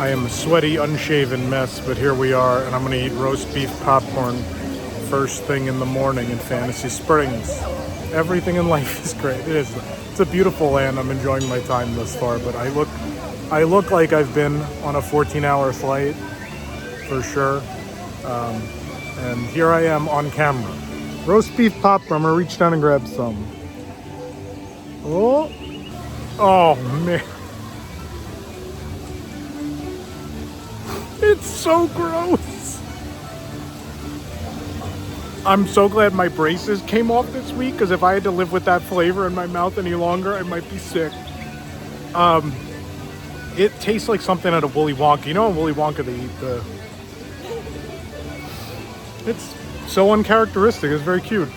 I am a sweaty, unshaven mess, but here we are, and I'm gonna eat roast beef popcorn first thing in the morning in Fantasy Springs. Everything in life is great. It is. It's a beautiful land. I'm enjoying my time thus far, but I look like I've been on a 14-hour flight for sure. And here I am on camera. Roast beef popcorn. I'm gonna reach down and grab some. Oh man. It's so gross. I'm so glad my braces came off this week, because if I had to live with that flavor in my mouth any longer, I might be sick. It tastes like something out of Willy Wonka. You know in Willy Wonka they eat the... It's so uncharacteristic. It's very cute.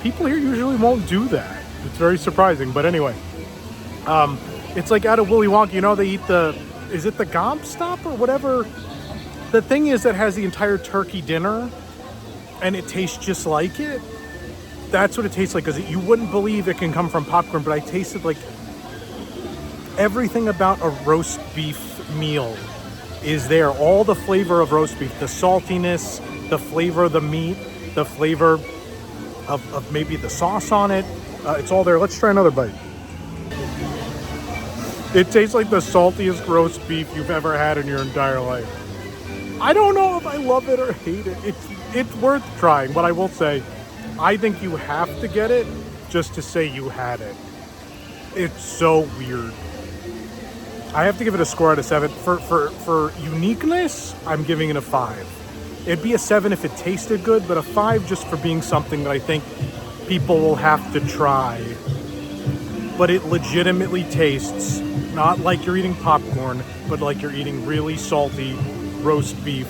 People here usually won't do that. It's very surprising. But anyway, it's like out of Willy Wonka. You know they eat the... Is it the Gomp Stop or whatever? The thing is that has the entire turkey dinner, and it tastes just like it. That's what it tastes like, because you wouldn't believe it can come from popcorn, but I tasted like everything about a roast beef meal is there. All the flavor of roast beef, the saltiness, the flavor of the meat, the flavor of maybe the sauce on it. It's all there. Let's try another bite. It tastes like the saltiest roast beef you've ever had in your entire life. I don't know if I love it or hate it. It's worth trying, but I will say, I think you have to get it just to say you had it. It's so weird. I have to give it a score out of 7. For uniqueness, I'm giving it a 5. It'd be a 7 if it tasted good, but a 5 just for being something that I think people will have to try. But it legitimately tastes not like you're eating popcorn, but like you're eating really salty roast beef.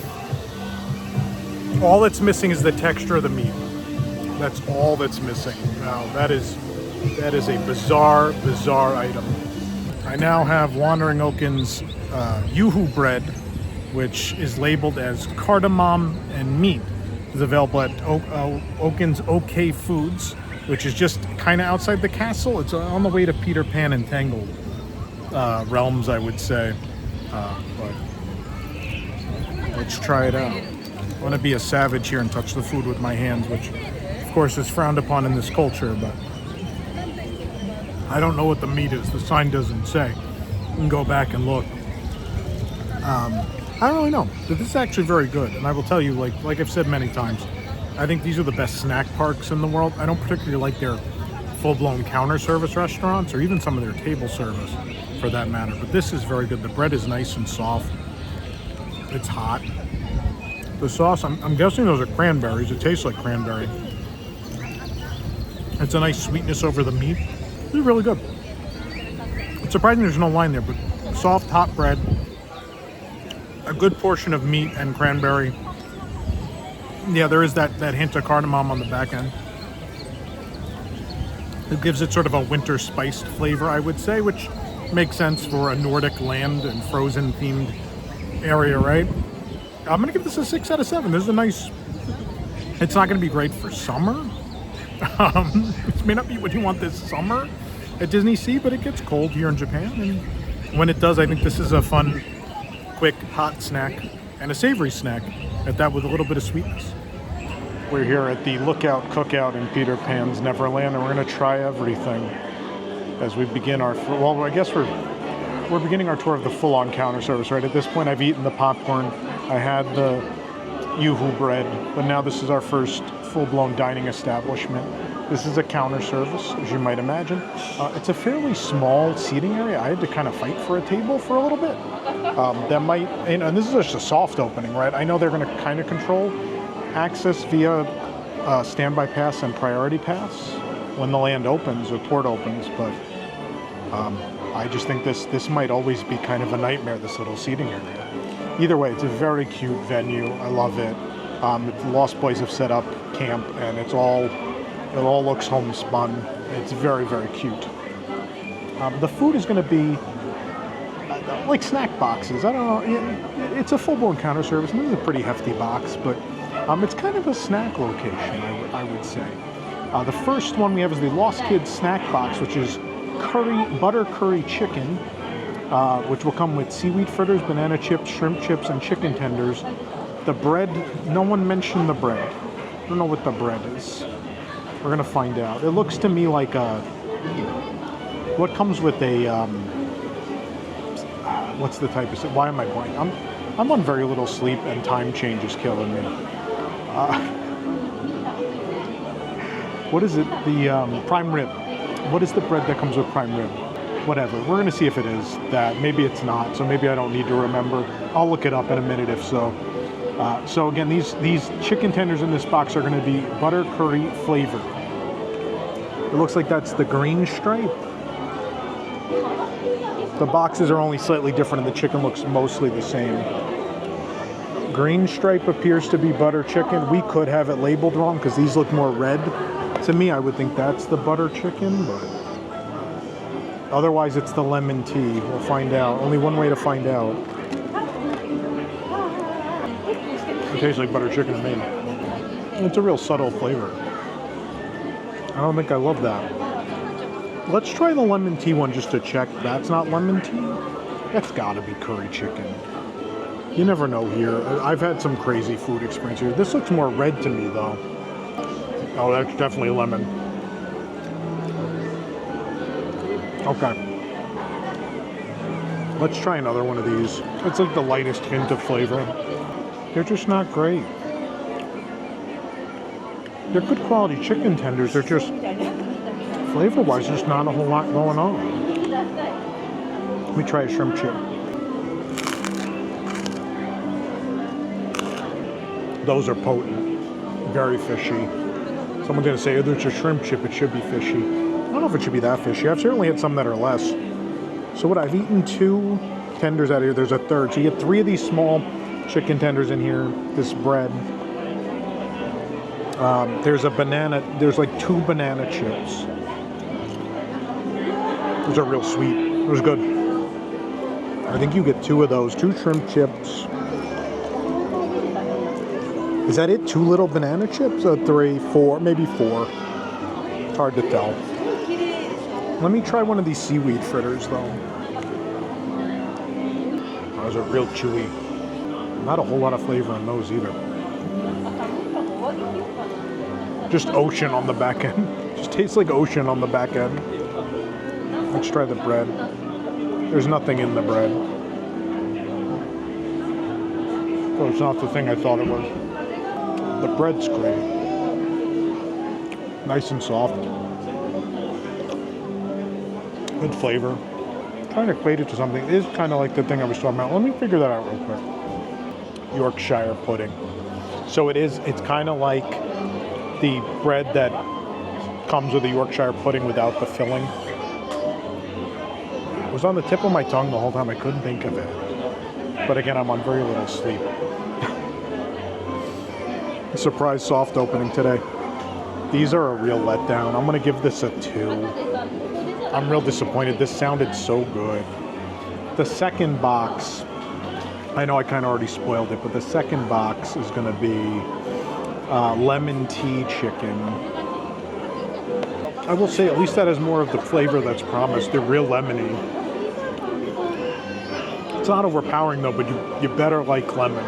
All that's missing is the texture of the meat. That's all that's missing. Now, that is a bizarre item. I now have Wandering Oaken's Yoo-Hoo bread, which is labeled as cardamom and meat. It's available at Oaken's OK Foods, which is just kind of outside the castle. It's on the way to Peter Pan and Tangled realms, I would say. But let's try it out. I want to be a savage here and touch the food with my hands, which of course is frowned upon in this culture, but I don't know what the meat is. The sign doesn't say. You can go back and look. I don't really know, but this is actually very good. And I will tell you, like I've said many times, I think these are the best snack parks in the world. I don't particularly like their full-blown counter service restaurants, or even some of their table service for that matter. But this is very good. The bread is nice and soft. It's hot. The sauce, I'm guessing those are cranberries. It tastes like cranberry. It's a nice sweetness over the meat. This is really good. It's surprising there's no line there, but soft, hot bread, a good portion of meat and cranberry. Yeah, there is that hint of cardamom on the back end. It gives it sort of a winter spiced flavor, I would say, which makes sense for a Nordic land and frozen themed area, right? I'm gonna give this a 6 out of 7. This is a nice, it's not gonna be great for summer. It may not be what you want this summer at DisneySea, but it gets cold here in Japan. And when it does, I think this is a fun, quick, hot snack and a savory snack at that with a little bit of sweetness. We're here at the Lookout Cookout in Peter Pan's Neverland, and we're going to try everything as we begin our, well, I guess we're beginning our tour of the full-on counter service, right? At this point, I've eaten the popcorn, I had the Yoo-Hoo bread, but now this is our first full-blown dining establishment. This is a counter service, as you might imagine. It's a fairly small seating area. I had to kind of fight for a table for a little bit. That might, and this is just a soft opening, right? I know they're going to kind of control access via standby pass and priority pass when the land opens or port opens, but I just think this might always be kind of a nightmare, this little seating area. Either way, it's a very cute venue. I love it. The Lost Boys have set up camp, and it all looks homespun. It's very, very cute. The food is going to be like snack boxes. I don't know. It's a full-blown counter service, and this is a pretty hefty box, but it's kind of a snack location, I would say. The first one we have is the Lost Kids snack box, which is butter curry chicken, which will come with seaweed fritters, banana chips, shrimp chips, and chicken tenders. The bread, no one mentioned the bread. I don't know what the bread is. We're gonna find out. It looks to me like what comes with a, what's the type of, why am I blanking? I'm on very little sleep and time change is killing me. What is it? The prime rib. What is the bread that comes with prime rib? Whatever. We're gonna see if it is that. Maybe it's not, so maybe I don't need to remember. I'll look it up in a minute if so. So again, these chicken tenders in this box are gonna be butter curry flavored. It looks like that's the green stripe. The boxes are only slightly different and the chicken looks mostly the same. Green stripe appears to be butter chicken. We could have it labeled wrong because these look more red. To me, I would think that's the butter chicken, but otherwise it's the lemon tea. We'll find out. Only one way to find out. It tastes like butter chicken to me. It's a real subtle flavor. I don't think I love that. Let's try the lemon tea one just to check. That's not lemon tea? That's gotta be curry chicken. You never know here. I've had some crazy food experience here. This looks more red to me though. Oh, that's definitely lemon. Okay. Let's try another one of these. It's like the lightest hint of flavor. They're just not great. They're good quality chicken tenders. They're just, flavor-wise, just not a whole lot going on. Let me try a shrimp chip. Those are potent. Very fishy. Someone's going to say, oh, it's a shrimp chip. It should be fishy. I don't know if it should be that fishy. I've certainly had some that are less. So what, I've eaten 2 tenders out of here. There's a third. So you get 3 of these small chicken tenders in here. This bread. There's a banana. There's like 2 banana chips. Those are real sweet. It was good. I think you get 2 of those. 2 shrimp chips. Is that it? 2 little banana chips? 3, 4, maybe 4. It's hard to tell. Let me try one of these seaweed fritters though. Those are real chewy. Not a whole lot of flavor in those either. Just ocean on the back end. Just tastes like ocean on the back end. Let's try the bread. There's nothing in the bread. Oh, it's not the thing I thought it was. The bread's great. Nice and soft. Good flavor. I'm trying to equate it to something. It is kind of like the thing I was talking about. Let me figure that out real quick. Yorkshire pudding. So it's kind of like the bread that comes with the Yorkshire pudding without the filling. It was on the tip of my tongue the whole time. I couldn't think of it. But again, I'm on very little sleep. Surprise soft opening today. These are a real letdown. I'm gonna give this a 2. I'm real disappointed. This sounded so good. The second box, I know I kind of already spoiled it, but the second box is gonna be lemon tea chicken. I will say at least that has more of the flavor that's promised. They're real lemony. It's not overpowering though, but you better like lemon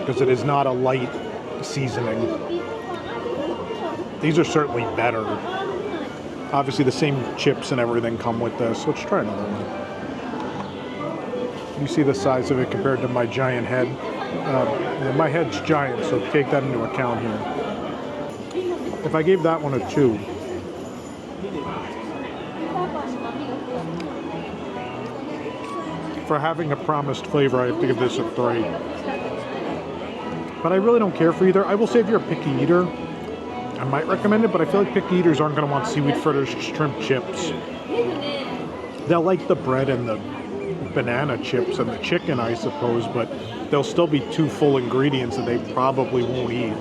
because it is not a light seasoning. These are certainly better. Obviously the same chips and everything come with this. Let's try another one. You see the size of it compared to my giant head. My head's giant, so take that into account here. If I gave that one a 2, for having a promised flavor, I have to give this a 3. But I really don't care for either. I will say if you're a picky eater, I might recommend it, but I feel like picky eaters aren't going to want seaweed fritters, shrimp chips. They'll like the bread and the banana chips and the chicken, I suppose, but they'll still be 2 full ingredients that they probably won't eat.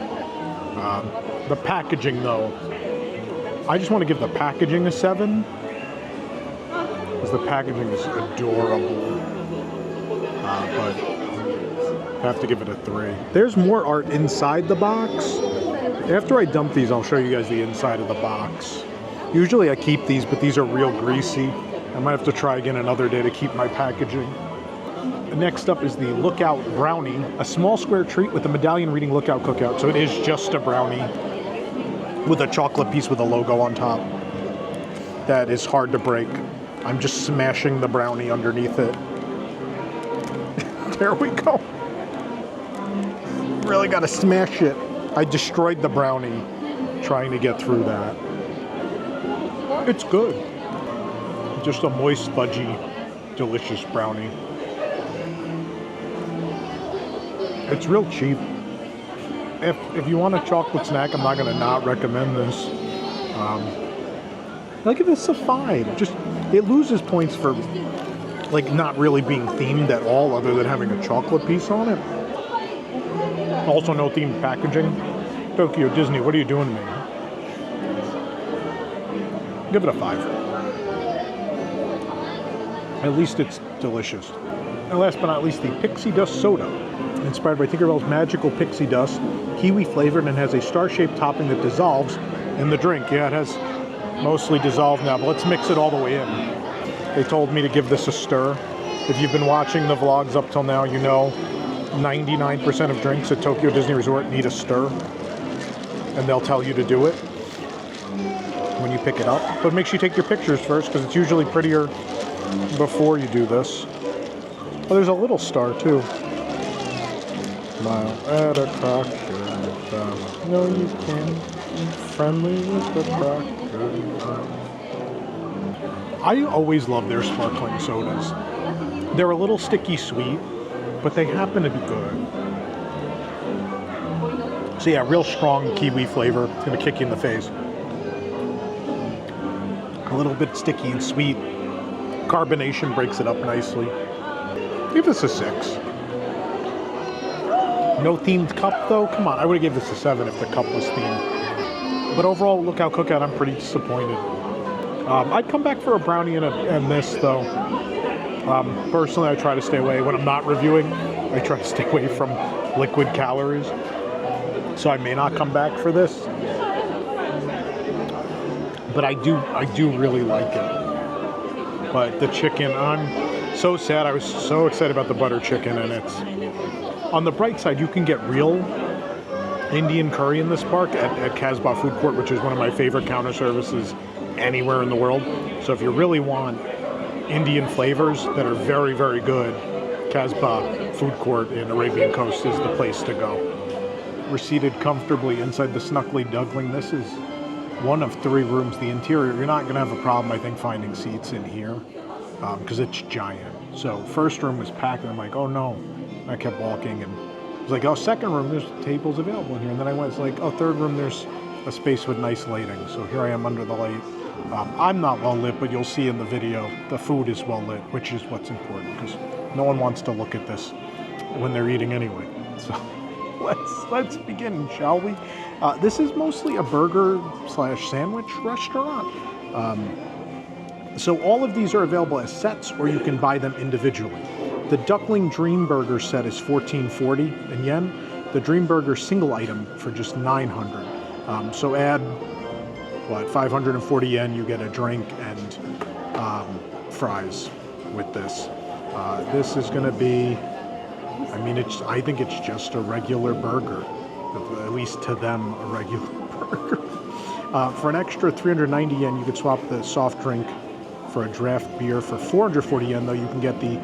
The packaging, though, I just want to give the packaging a 7, because the packaging is adorable. But I have to give it a 3. There's more art inside the box. After I dump these, I'll show you guys the inside of the box. Usually I keep these, but these are real greasy. I might have to try again another day to keep my packaging. Next up is the Lookout Brownie, a small square treat with a medallion reading Lookout Cookout. So it is just a brownie with a chocolate piece with a logo on top. That is hard to break. I'm just smashing the brownie underneath it. There we go. Really gotta smash it. I destroyed the brownie trying to get through that. It's good. Just a moist, fudgy, delicious brownie. It's real cheap. If you want a chocolate snack, I'm not gonna not recommend this. I'll give this a 5. Just, it loses points for like not really being themed at all other than having a chocolate piece on it. Also no themed packaging. Tokyo Disney, what are you doing to me? Give it a 5. At least it's delicious. And last but not least, the Pixie Dust Soda. Inspired by Tinkerbell's magical pixie dust, kiwi flavored, and has a star-shaped topping that dissolves in the drink. Yeah, it has mostly dissolved now, but let's mix it all the way in. They told me to give this a stir. If you've been watching the vlogs up till now, you know 99% of drinks at Tokyo Disney Resort need a stir. And they'll tell you to do it when you pick it up. But make sure you take your pictures first, because it's usually prettier before you do this. Oh, there's a little star too. Smile at a crocodile. No, you can't be friendly with the crocodile. I always love their sparkling sodas. They're a little sticky sweet, but they happen to be good. So yeah, real strong kiwi flavor. It's gonna kick you in the face. A little bit sticky and sweet. Carbonation breaks it up nicely. Give this a 6. No themed cup though? Come on, I would have given this a 7 if the cup was themed. But overall, Lookout Cookout, I'm pretty disappointed. I'd come back for a brownie and this though. Personally, I try to stay away. When I'm not reviewing, I try to stay away from liquid calories. So I may not come back for this. But I do really like it. But the chicken, I'm so sad. I was so excited about the butter chicken, and it's... On the bright side, you can get real Indian curry in this park at Casbah Food Court, which is one of my favorite counter services anywhere in the world. So if you really want Indian flavors that are very, very good, Casbah Food Court in Arabian Coast is the place to go. We're seated comfortably inside the Snuggly Duckling. This is one of 3 rooms. The interior, you're not going to have a problem, I think, finding seats in here because it's giant. So first room was packed, and I'm like, oh no. I kept walking, and it was like, oh, second room, there's tables available in here. And then I went, it's like, oh, third room, there's a space with nice lighting. So here I am under the light. I'm not well lit, but you'll see in the video, the food is well lit, which is what's important, because no one wants to look at this when they're eating anyway. So let's begin, shall we? This is mostly a burger/sandwich restaurant. So all of these are available as sets, or you can buy them individually. The Duckling Dream Burger set is $14.40 in yen. The Dream Burger single item for just 900. So add, what, 540 yen, you get a drink and fries with this. This is going to be, I mean, I think it's just a regular burger. At least to them, a regular burger. For an extra 390 yen, you could swap the soft drink for a draft beer. For 440 yen, though, you can get the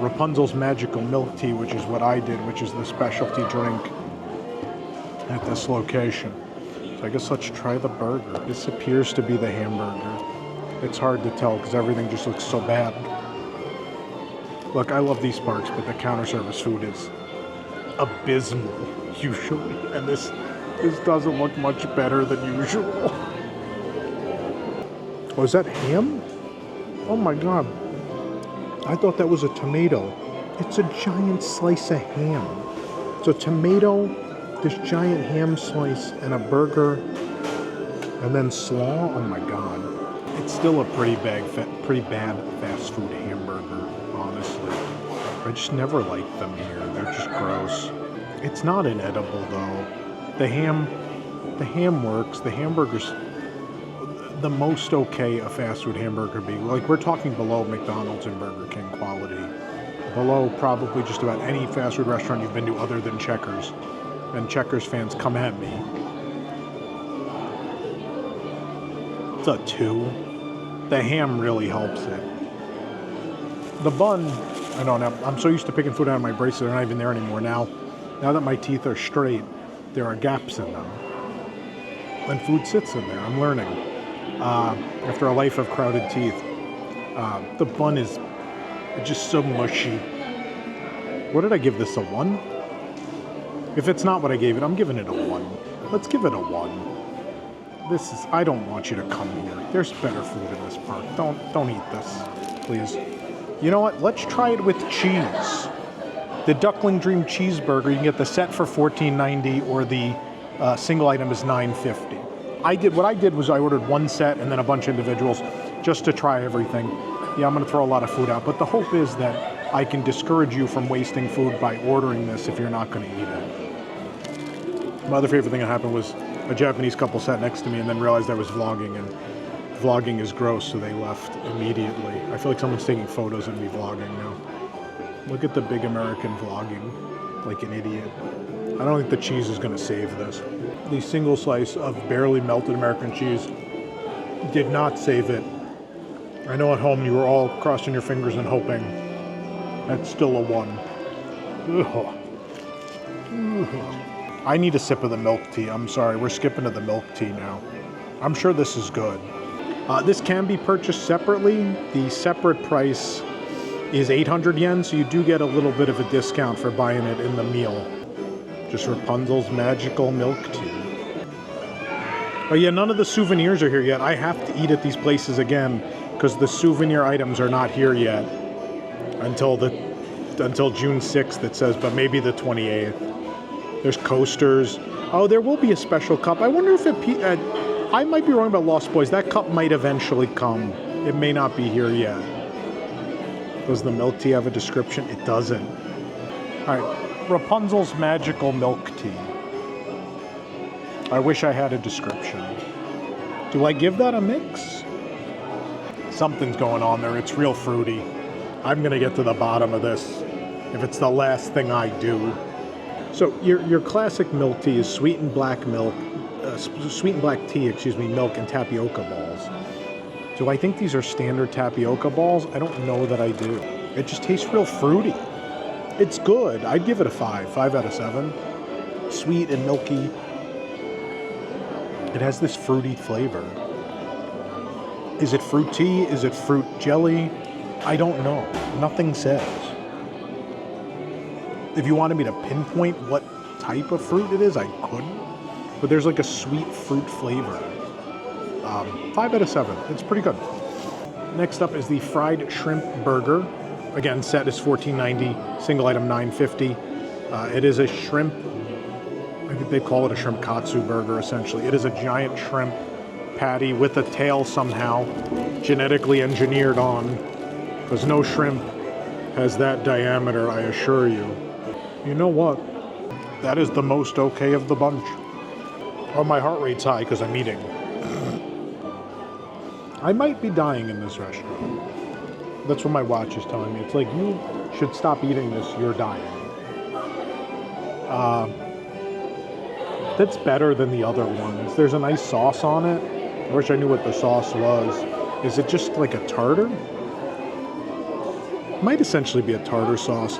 Rapunzel's Magical Milk Tea, which is what I did, which is the specialty drink at this location. So I guess let's try the burger. This appears to be the hamburger. It's hard to tell because everything just looks so bad. Look, I love these parks, but the counter service food is abysmal, usually. And this doesn't look much better than usual. Oh, is that ham? Oh my god. I thought that was a tomato. It's a giant slice of ham. So tomato, this giant ham slice, and a burger, and then slaw. Oh my god. It's still a pretty bad fast food hamburger, honestly. I just never liked them here. They're just gross. It's not inedible though. The ham works. The hamburgers, the most okay a fast food hamburger be? Like, we're talking below McDonald's and Burger King quality. Below probably just about any fast food restaurant you've been to other than Checkers. And Checkers fans, come at me. It's a 2. The ham really helps it. The bun, I don't know. I'm so used to picking food out of my braces, they're not even there anymore. Now that my teeth are straight, there are gaps in them. And food sits in there. I'm learning. After a life of crowded teeth, the bun is just so mushy. What did I give this, a 1? If it's not what I gave it, I'm giving it a 1. Let's give it a 1. I don't want you to come here. There's better food in this park. Don't eat this, please. You know what? Let's try it with cheese. The Duckling Dream Cheeseburger, you can get the set for $14.90 or the single item is $9.50. What I did was I ordered one set and then a bunch of individuals just to try everything. Yeah, I'm going to throw a lot of food out, but the hope is that I can discourage you from wasting food by ordering this if you're not going to eat it. My other favorite thing that happened was a Japanese couple sat next to me and then realized I was vlogging, and vlogging is gross, so they left immediately. I feel like someone's taking photos of me vlogging now. Look at the big American vlogging, like an idiot. I don't think the cheese is going to save this. The single slice of barely melted American cheese did not save it. I know at home you were all crossing your fingers and hoping. That's still a 1. Ugh. Ugh. I need a sip of the milk tea. I'm sorry, we're skipping to the milk tea now. I'm sure this is good. This can be purchased separately. The separate price is 800 yen, so you do get a little bit of a discount for buying it in the meal. Just Rapunzel's magical milk tea. Oh yeah, none of the souvenirs are here yet. I have to eat at these places again because the souvenir items are not here yet until June 6th, it says, but maybe the 28th. There's coasters. Oh, there will be a special cup. I wonder if I might be wrong about Lost Boys. That cup might eventually come. It may not be here yet. Does the milk tea have a description? It doesn't. All right, Rapunzel's magical milk tea. I wish I had a description. Do I give that a mix? Something's going on there. It's real fruity. I'm going to get to the bottom of this if it's the last thing I do. So your classic milk tea is sweetened black milk, sweetened black tea, milk and tapioca balls. Do I think these are standard tapioca balls? I don't know that I do. It just tastes real fruity. It's good. I'd give it a 5 out of 7. Sweet and milky. It has this fruity flavor. Is it fruit tea? Is it fruit jelly? I don't know. Nothing says. If you wanted me to pinpoint what type of fruit it is, I couldn't. But there's like a sweet fruit flavor. 5 out of 7. It's pretty good. Next up is the fried shrimp burger. Again, set is $14.90, single item $9.50. It is a shrimp, I think they call it a shrimp katsu burger, essentially. It is a giant shrimp patty with a tail somehow genetically engineered on, because no shrimp has that diameter, I assure you. You know what? That is the most okay of the bunch. Oh, my heart rate's high because I'm eating. I might be dying in this restaurant. That's what my watch is telling me. It's like, you should stop eating this, you're dying. That's better than the other ones. There's a nice sauce on it. I wish I knew what the sauce was. Is it just like a tartar? Might essentially be a tartar sauce.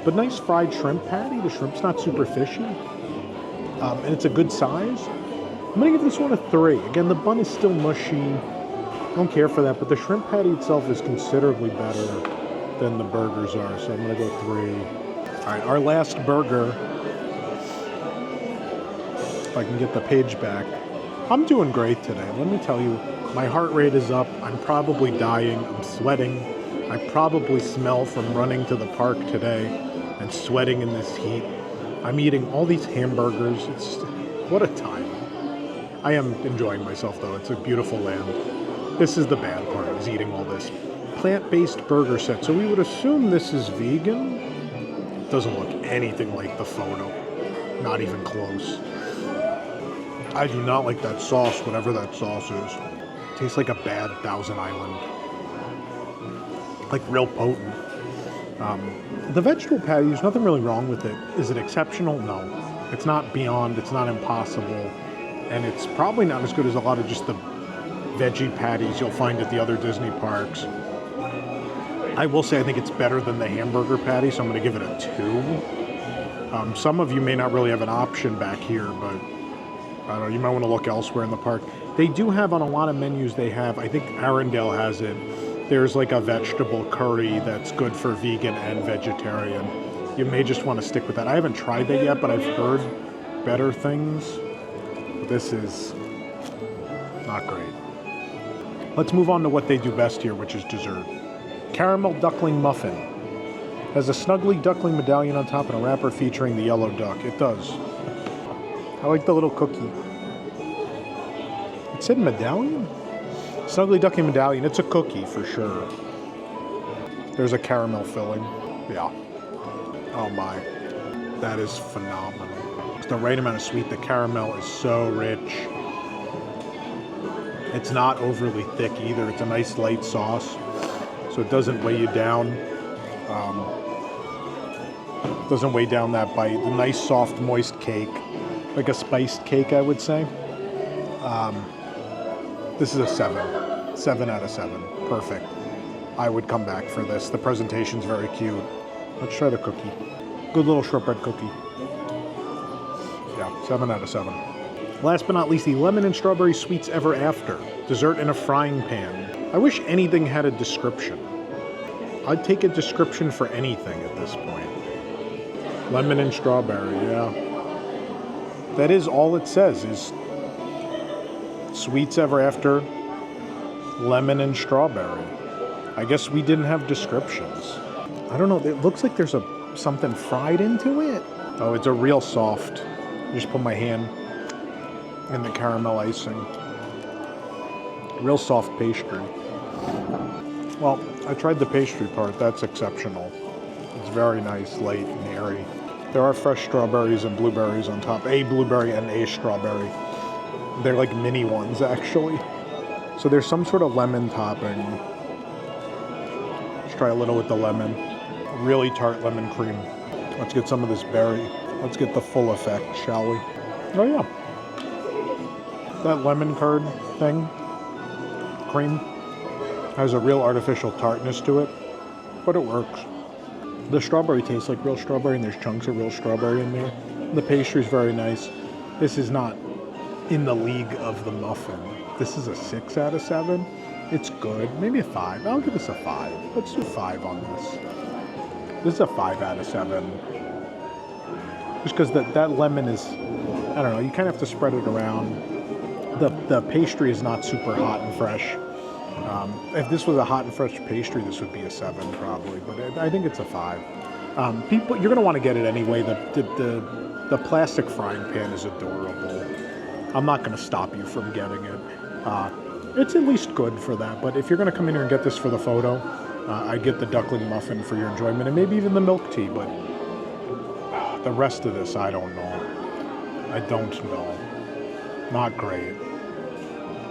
But nice fried shrimp patty. The shrimp's not super fishy. And it's a good size. I'm going to give this one a 3. Again, the bun is still mushy. I don't care for that, but the shrimp patty itself is considerably better than the burgers are, so I'm going to go 3. All right, our last burger, if I can get the page back. I'm doing great today. Let me tell you, my heart rate is up. I'm probably dying. I'm sweating. I probably smell from running to the park today and sweating in this heat. I'm eating all these hamburgers. It's what a time. I am enjoying myself, though. It's a beautiful land. This is the bad part, is eating all this. Plant-based burger set. So we would assume this is vegan. It doesn't look anything like the photo. Not even close. I do not like that sauce, whatever that sauce is. Tastes like a bad Thousand Island. Like real potent. The vegetable patty, there's nothing really wrong with it. Is it exceptional? No. It's not beyond, it's not impossible. And it's probably not as good as a lot of just the veggie patties you'll find at the other Disney parks. I will say I think it's better than the hamburger patty, so I'm going to give it a 2. Some of you may not really have an option back here, but I don't know, you might want to look elsewhere in the park. They do have on a lot of menus, they have, I think Arendelle has it, there's like a vegetable curry that's good for vegan and vegetarian. You may just want to stick with that. I haven't tried that yet, but I've heard better things. This is not great. Let's move on to what they do best here, which is dessert. Caramel Duckling Muffin. Has a Snuggly Duckling medallion on top and a wrapper featuring the yellow duck. It does. I like the little cookie. It said medallion? Snuggly Duckling medallion. It's a cookie for sure. There's a caramel filling. Yeah. Oh my. That is phenomenal. It's the right amount of sweet. The caramel is so rich. It's not overly thick either. It's a nice light sauce, so it doesn't weigh you down. Doesn't weigh down that bite. A nice, soft, moist cake. Like a spiced cake, I would say. This is a 7. 7 out of 7. Perfect. I would come back for this. The presentation's very cute. Let's try the cookie. Good little shortbread cookie. Yeah, 7 out of 7. Last but not least, the lemon and strawberry sweets ever after. Dessert in a frying pan. I wish anything had a description. I'd take a description for anything at this point. Lemon and strawberry, yeah. That is all it says, is sweets ever after, lemon and strawberry. I guess we didn't have descriptions. I don't know, it looks like there's something fried into it. Oh, it's a real soft. Just put my hand in the caramel icing. Real soft pastry. Well, I tried the pastry part. That's exceptional. It's very nice, light and airy. There are fresh strawberries and blueberries on top. A blueberry and a strawberry. They're like mini ones, actually. So there's some sort of lemon topping. Let's try a little with the lemon. Really tart lemon cream. Let's get some of this berry. Let's get the full effect, shall we? Oh yeah. That lemon curd thing, cream, has a real artificial tartness to it, but it works. The strawberry tastes like real strawberry, and there's chunks of real strawberry in there. The pastry's very nice. This is not in the league of the muffin. This is a 6 out of 7. It's good. Maybe a 5. I'll give this a 5. Let's do 5 on this. This is a 5 out of 7. Just because that lemon is, I don't know, you kind of have to spread it around. The pastry is not super hot and fresh. If this was a hot and fresh pastry, this would be a 7 probably, but I think it's a 5. People, you're going to want to get it anyway. The plastic frying pan is adorable. I'm not going to stop you from getting it. It's at least good for that, but if you're going to come in here and get this for the photo, I'd get the duckling muffin for your enjoyment, and maybe even the milk tea, but the rest of this, I don't know. I don't know. Not great.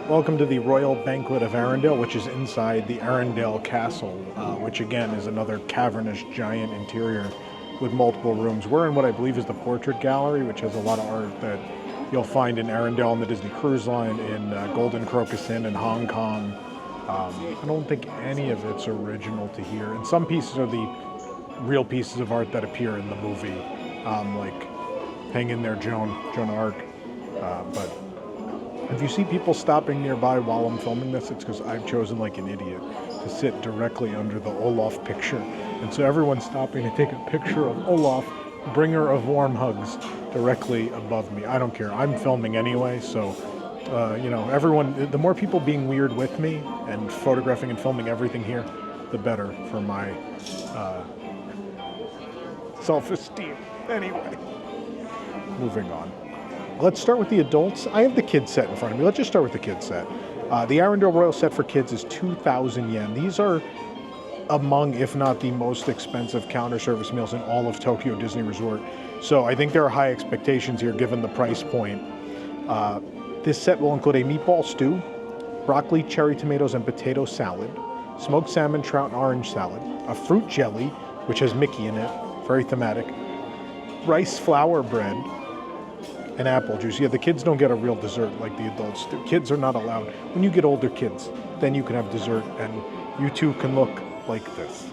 Welcome to the Royal Banquet of Arendelle, which is inside the Arendelle Castle, which again is another cavernous giant interior with multiple rooms. We're in what I believe is the Portrait Gallery, which has a lot of art that you'll find in Arendelle on the Disney Cruise Line, in Golden Crocus Inn in Hong Kong. I don't think any of it's original to here. And some pieces are the real pieces of art that appear in the movie, like Hang in There, Joan of Arc. But if you see people stopping nearby while I'm filming this, it's because I've chosen, like an idiot, to sit directly under the Olaf picture. And so everyone's stopping to take a picture of Olaf, bringer of warm hugs, directly above me. I don't care. I'm filming anyway, so, you know, everyone, the more people being weird with me and photographing and filming everything here, the better for my self-esteem. Anyway, moving on. Let's start with the adults. I have the kids set in front of me. Let's just start with the kids set. The Arendelle Royal set for kids is 2,000 yen. These are among, if not the most expensive counter service meals in all of Tokyo Disney Resort. So I think there are high expectations here given the price point. This set will include a meatball stew, broccoli, cherry tomatoes, and potato salad, smoked salmon, trout, and orange salad, a fruit jelly, which has Mickey in it, very thematic, rice flour bread, and apple juice. Yeah, the kids don't get a real dessert like the adults do. Kids are not allowed. When you get older kids, then you can have dessert, and you too can look like this.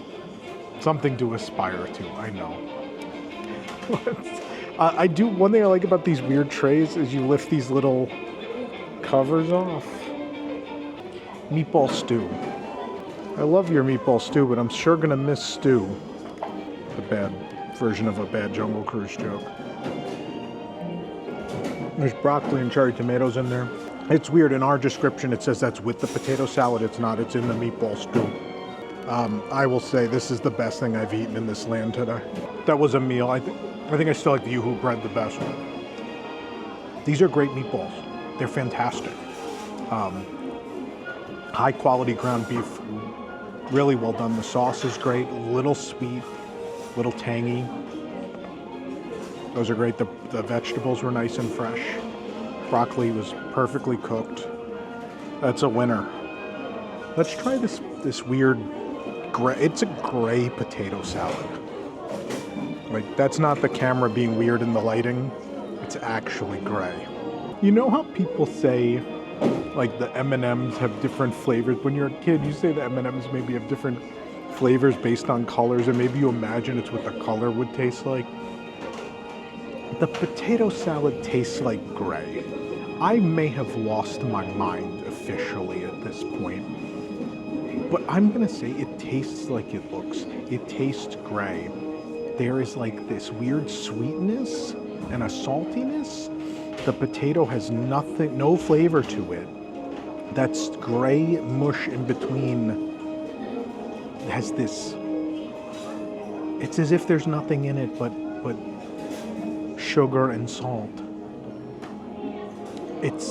Something to aspire to, I know. One thing I like about these weird trays is you lift these little covers off. Meatball stew. I love your meatball stew, but I'm sure gonna miss stew. The bad version of a bad Jungle Cruise joke. There's broccoli and cherry tomatoes in there. It's weird, in our description it says that's with the potato salad. It's not, it's in the meatball stew. I will say this is the best thing I've eaten in this land today. That was a meal. I think I still like the Yoo-Hoo bread the best. These are great meatballs. They're fantastic. High quality ground beef, really well done. The sauce is great, a little sweet, a little tangy. Those are great. The vegetables were nice and fresh. Broccoli was perfectly cooked. That's a winner. Let's try this weird gray. It's a gray potato salad. Like, that's not the camera being weird in the lighting. It's actually gray. You know how people say, like, the M&Ms have different flavors? When you're a kid, you say the M&Ms maybe have different flavors based on colors, and maybe you imagine it's what the color would taste like. The potato salad tastes like gray. I may have lost my mind officially at this point, but I'm gonna say it tastes like it looks. It tastes gray. There is like this weird sweetness and a saltiness. The potato has nothing, no flavor to it. That's gray mush in between. It has this, it's as if there's nothing in it but sugar and salt. It's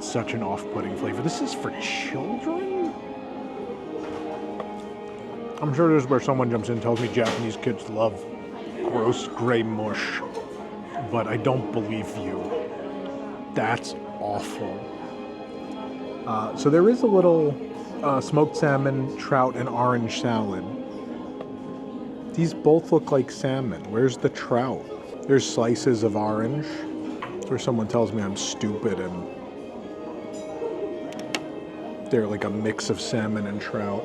such an off-putting flavor. This is for children? I'm sure this is where someone jumps in and tells me Japanese kids love gross gray mush, but I don't believe you. That's awful. So there is a little smoked salmon, trout, and orange salad. These both look like salmon. Where's the trout? There's slices of orange. Where someone tells me I'm stupid and they're like a mix of salmon and trout.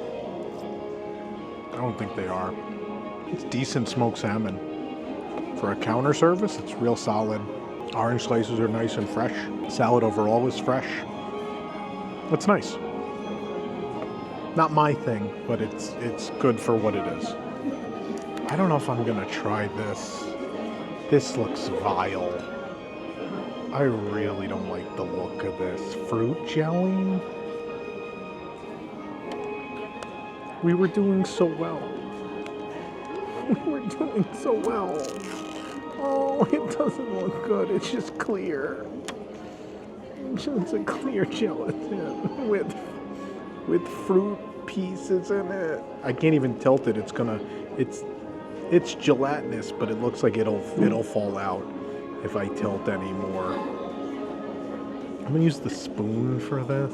I don't think they are. It's decent smoked salmon. For a counter service, it's real solid. Orange slices are nice and fresh. Salad overall was fresh. It's nice. Not my thing, but it's good for what it is. I don't know if I'm gonna try this. This looks vile. I really don't like the look of this. Fruit jelly? We were doing so well. We were doing so well. Oh, it doesn't look good. It's just clear. It's just a clear gelatin with fruit pieces in it. I can't even tilt it. It's gelatinous, but it looks like it'll fall out if I tilt anymore. I'm gonna use the spoon for this.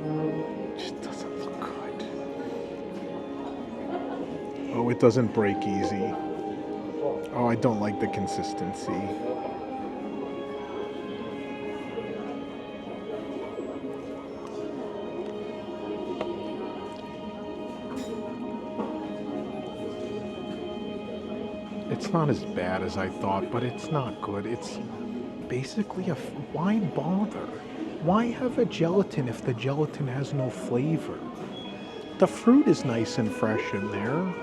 It just doesn't look good. Oh, it doesn't break easy. Oh, I don't like the consistency. It's not as bad as I thought, but it's not good. It's basically why bother? Why have a gelatin if the gelatin has no flavor? The fruit is nice and fresh in there.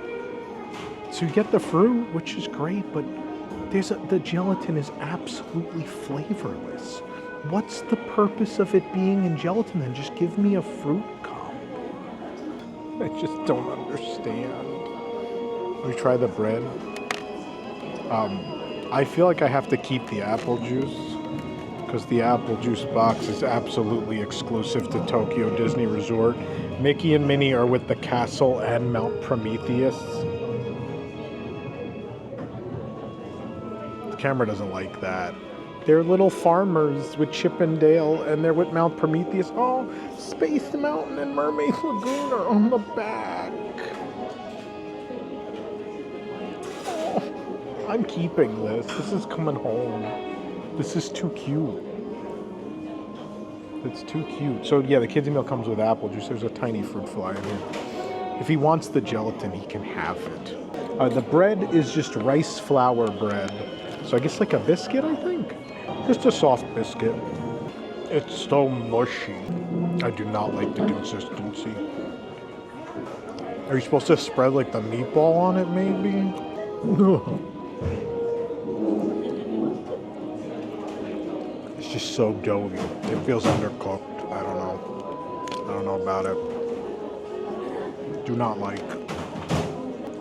So you get the fruit, which is great, but the gelatin is absolutely flavorless. What's the purpose of it being in gelatin then? Just give me a fruit cup. I just don't understand. Let me try the bread. I feel like I have to keep the apple juice because the apple juice box is absolutely exclusive to Tokyo Disney Resort. Mickey and Minnie are with the castle and Mount Prometheus. The camera doesn't like that. They're little farmers with Chip and Dale, and they're with Mount Prometheus. Oh, Space Mountain and Mermaid Lagoon are on the back. Oh, I'm keeping this. This is coming home. This is too cute. It's too cute. So yeah, the kids' meal comes with apple juice. There's a tiny fruit fly in here. If he wants the gelatin, he can have it. The bread is just rice flour bread. So I guess like a biscuit, I think. Just a soft biscuit. It's so mushy. I do not like the consistency. Are you supposed to spread like the meatball on it, maybe? It's just so doughy. It feels undercooked. I don't know. I don't know about it. Do not like.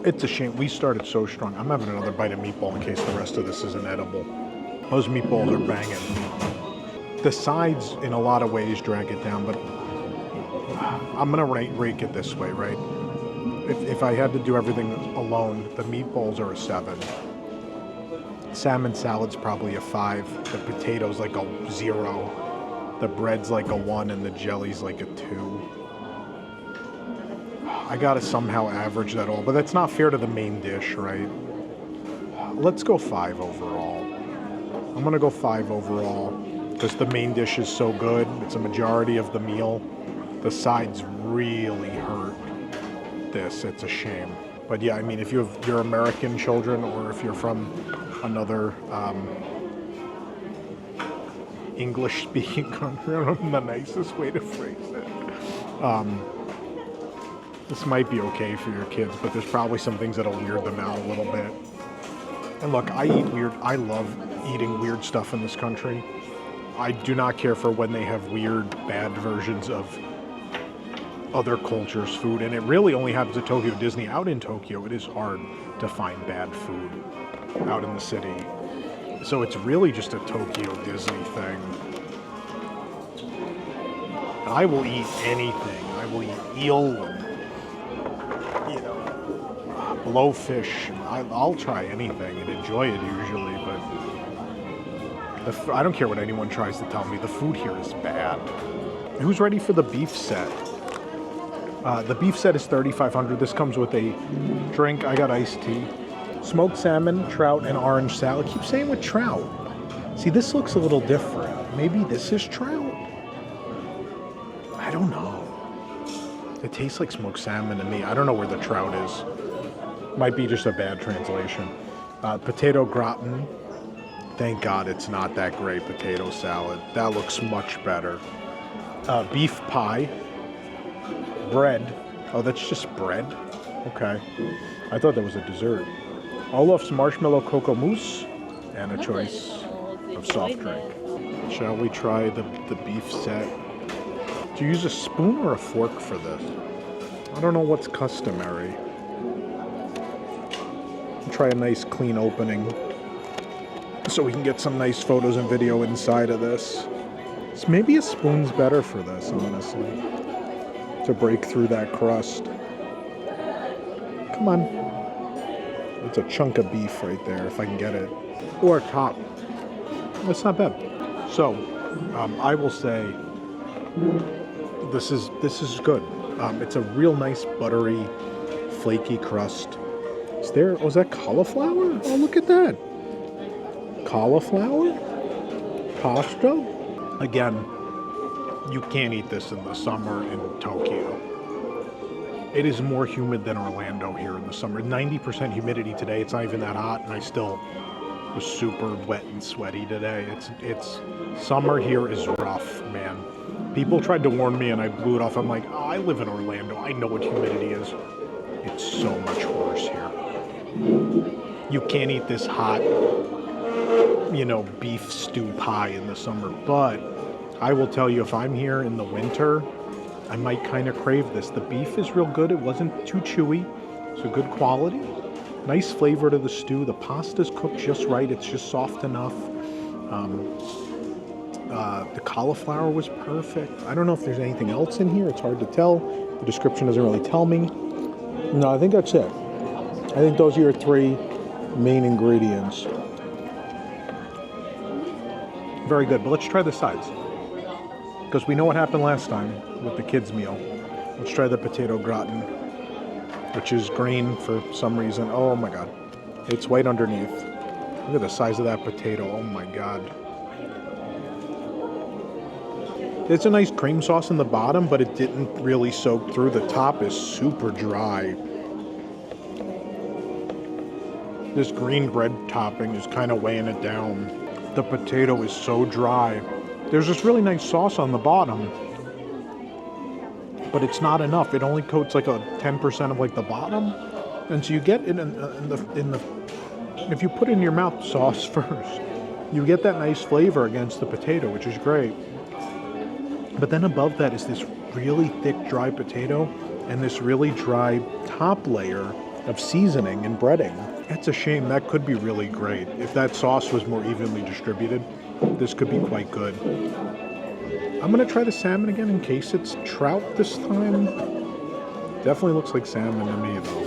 It's a shame. We started so strong. I'm having another bite of meatball in case the rest of this isn't edible. Those meatballs are banging. The sides, in a lot of ways, drag it down, but I'm going to rate it this way, right? If I had to do everything alone, the meatballs are a 7. Salmon salad's probably a 5. The potato's like a 0. The bread's like a 1, and the jelly's like a 2. I gotta somehow average that all, but that's not fair to the main dish, right? Let's go 5 overall. I'm gonna go 5 overall because the main dish is so good. It's a majority of the meal. The sides really hurt this. It's a shame. But yeah, I mean, if you have your American children or if you're from another English-speaking country, I don't know the nicest way to phrase it. This might be okay for your kids, but there's probably some things that'll weird them out a little bit. And look, I eat weird. I love eating weird stuff in this country. I do not care for when they have weird, bad versions of other cultures' food. And it really only happens at Tokyo Disney. Out in Tokyo, it is hard to find bad food out in the city. So it's really just a Tokyo Disney thing. I will eat anything. I will eat eel and blowfish. I'll try anything and enjoy it usually, but I don't care what anyone tries to tell me. The food here is bad. Who's ready for the beef set? The beef set is $3,500. This comes with a drink. I got iced tea. Smoked salmon, trout, and orange salad. I keep saying with trout. See, this looks a little different. Maybe this is trout? I don't know. It tastes like smoked salmon to me. I don't know where the trout is. Might be just a bad translation. Potato gratin. Thank God it's not that great potato salad. That looks much better. Beef pie. Bread. Oh, that's just bread? Okay. I thought that was a dessert. Olaf's marshmallow cocoa mousse. And a choice of soft drink. Shall we try the beef set? Do you use a spoon or a fork for this? I don't know what's customary. Try a nice clean opening so we can get some nice photos and video inside of this. So maybe a spoon's better for this, honestly, to break through that crust. Come on. It's a chunk of beef right there if I can get it. Or a top. That's not bad. So, I will say this is good. It's a real nice buttery, flaky crust. Was that cauliflower? Oh, look at that. Cauliflower? Pasta? Again, you can't eat this in the summer in Tokyo. It is more humid than Orlando here in the summer. 90% humidity today. It's not even that hot, and I still was super wet and sweaty today. It's summer here is rough, man. People tried to warn me, and I blew it off. I'm like, oh, I live in Orlando. I know what humidity is. It's so much worse here. You can't eat this hot, beef stew pie in the summer. But I will tell you, if I'm here in the winter, I might kind of crave this. The beef is real good. It wasn't too chewy. It's a good quality. Nice flavor to the stew. The pasta's cooked just right. It's just soft enough. The cauliflower was perfect. I don't know if there's anything else in here. It's hard to tell. The description doesn't really tell me. No, I think that's it. I think those are your 3 main ingredients. Very good, but let's try the sides. Because we know what happened last time with the kids' meal. Let's try the potato gratin, which is green for some reason. Oh my god. It's white underneath. Look at the size of that potato. Oh my god. It's a nice cream sauce in the bottom, but it didn't really soak through. The top is super dry. This green bread topping is kind of weighing it down. The potato is so dry. There's this really nice sauce on the bottom, but it's not enough. It only coats like a 10% of like the bottom, and so you get it in the if you put it in your mouth sauce first, you get that nice flavor against the potato, which is great. But then above that is this really thick dry potato and this really dry top layer of seasoning and breading. It's a shame. That could be really great. If that sauce was more evenly distributed, this could be quite good. I'm going to try the salmon again in case it's trout this time. Definitely looks like salmon to me, though.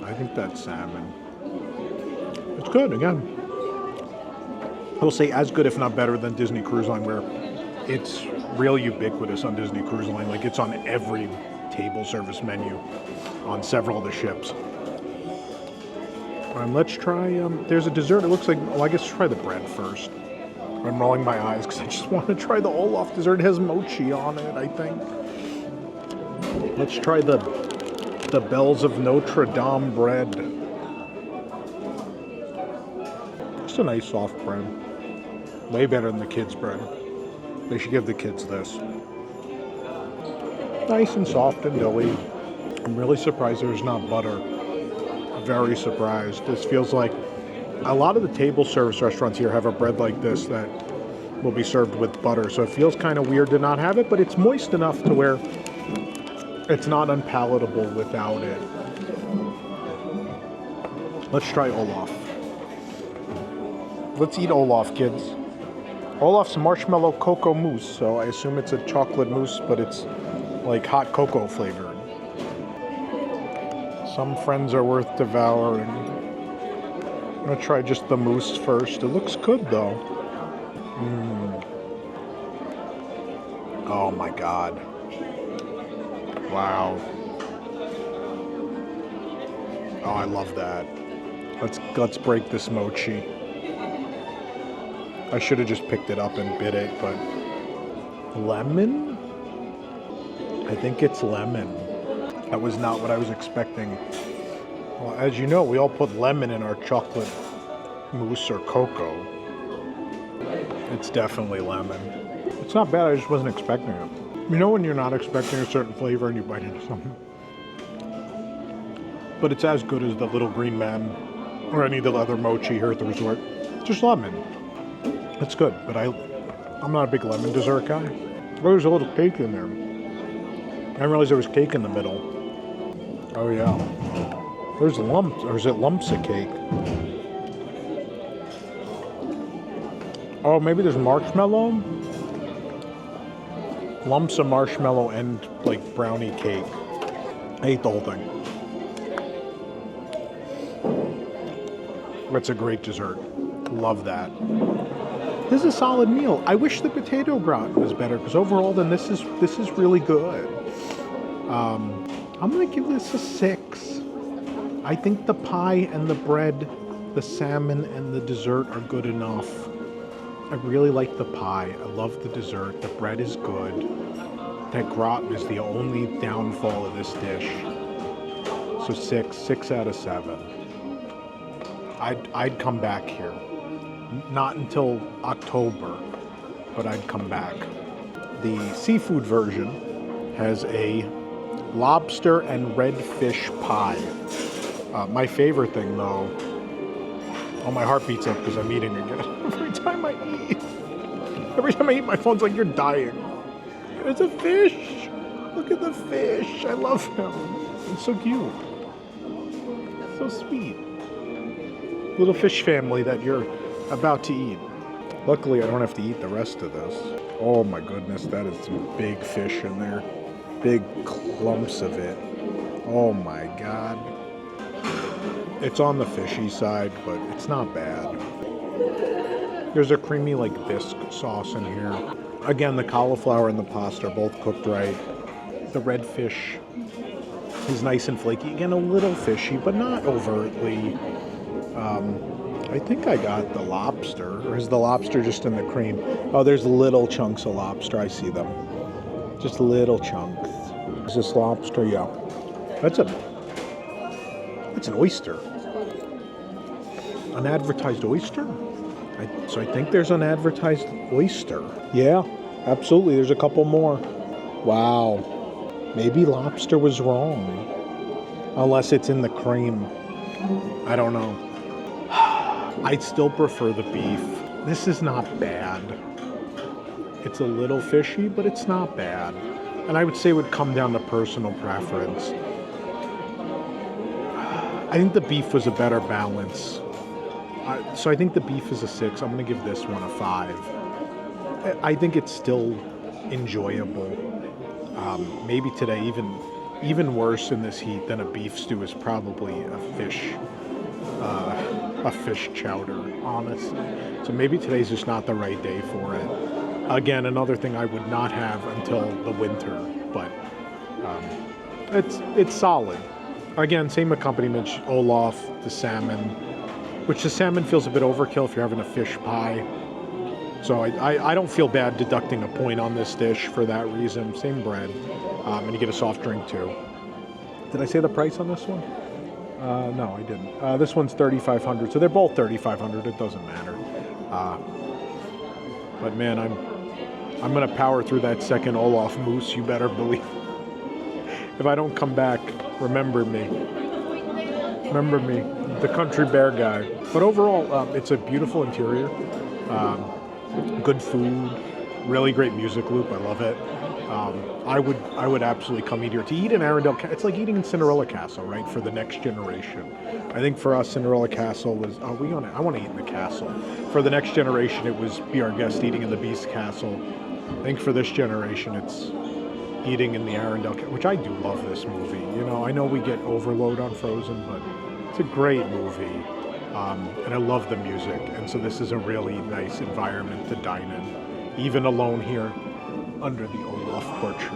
I think that's salmon. It's good, again. I will say as good, if not better, than Disney Cruise Line, where it's real ubiquitous on Disney Cruise Line. Like, it's on every table service menu on several of the ships. Let's try, there's a dessert. It looks like, well, I guess try the bread first. I'm rolling my eyes because I just want to try the Olaf dessert. It has mochi on it, I think. Let's try the Bells of Notre Dame bread. Just a nice soft bread. Way better than the kids' bread. They should give the kids this. Nice and soft and doughy. I'm really surprised there's not butter. Very surprised. This feels like a lot of the table service restaurants here have a bread like this that will be served with butter. So it feels kind of weird to not have it, but it's moist enough to where it's not unpalatable without it. Let's try Olaf. Let's eat Olaf, kids. Olaf's marshmallow cocoa mousse, so I assume it's a chocolate mousse, but it's like hot cocoa flavored. Some friends are worth devouring. I'm gonna try just the mousse first. It looks good though. Oh my god. Wow. Oh, I love that. Let's break this mochi. I should have just picked it up and bit it, but lemon? I think it's lemon. That was not what I was expecting. Well, as you know, we all put lemon in our chocolate mousse or cocoa. It's definitely lemon. It's not bad, I just wasn't expecting it. You know when you're not expecting a certain flavor and you bite into something? But it's as good as the Little Green Man or any of the other mochi here at the resort. Just lemon. It's good, but I'm not a big lemon dessert guy. Oh, there's a little cake in there. I didn't realize there was cake in the middle. Oh yeah. There's lumps, or is it lumps of cake? Oh, maybe there's marshmallow? Lumps of marshmallow and like brownie cake. I ate the whole thing. That's a great dessert. Love that. This is a solid meal. I wish the potato gratin was better, because overall then this is really good. I'm gonna give this a 6. I think the pie and the bread, the salmon and the dessert are good enough. I really like the pie. I love the dessert. The bread is good. That gratin is the only downfall of this dish. So 6 out of 7. I'd come back here. Not until October, but I'd come back. The seafood version has a lobster and red fish pie. My favorite thing, though, oh, my heart beats up because I'm eating again. Every time I eat, my phone's like, you're dying. There's a fish. Look at the fish. I love him. He's so cute. So sweet. Little fish family that you're about to eat. Luckily, I don't have to eat the rest of this. Oh my goodness, that is some big fish in there. Big clumps of it. Oh my god. It's on the fishy side, but it's not bad. There's a creamy like bisque sauce in here. Again, the cauliflower and the pasta are both cooked right. The red fish is nice and flaky. Again, a little fishy, but not overtly. I think I got the lobster. Or is the lobster just in the cream? Oh, there's little chunks of lobster. I see them. Just little chunks. Is this lobster? Yeah. That's an oyster. An advertised oyster? So I think there's an advertised oyster. Yeah, absolutely. There's a couple more. Wow. Maybe lobster was wrong. Unless it's in the cream. I don't know. I'd still prefer the beef. This is not bad. It's a little fishy, but it's not bad. And I would say it would come down to personal preference. I think the beef was a better balance. So I think the beef is a 6. I'm going to give this one a 5. I think it's still enjoyable. Maybe today even worse in this heat than a beef stew is probably a fish chowder, honestly. So maybe today's just not the right day for it. Again, another thing I would not have until the winter, but it's solid. Again, same accompaniment, Olaf, the salmon, which the salmon feels a bit overkill if you're having a fish pie. So I don't feel bad deducting a point on this dish for that reason. Same bread, and you get a soft drink too. Did I say the price on this one? No, I didn't. This one's $3,500, so they're both $3,500. It doesn't matter. But man, I'm gonna power through that second Olaf Moose. You better believe. If I don't come back, remember me. Remember me, the country bear guy. But overall, it's a beautiful interior. Good food. Really great music loop. I love it. I would absolutely come eat here. To eat in Arendelle, it's like eating in Cinderella Castle, right? For the next generation. I think for us, Cinderella Castle was, I want to eat in the castle. For the next generation, it was be our guest eating in the Beast Castle. I think for this generation, it's eating in the Arendelle, which I do love this movie. You know, I know we get overload on Frozen, but it's a great movie. And I love the music. And so this is a really nice environment to dine in, even alone here under the Olaf portrait.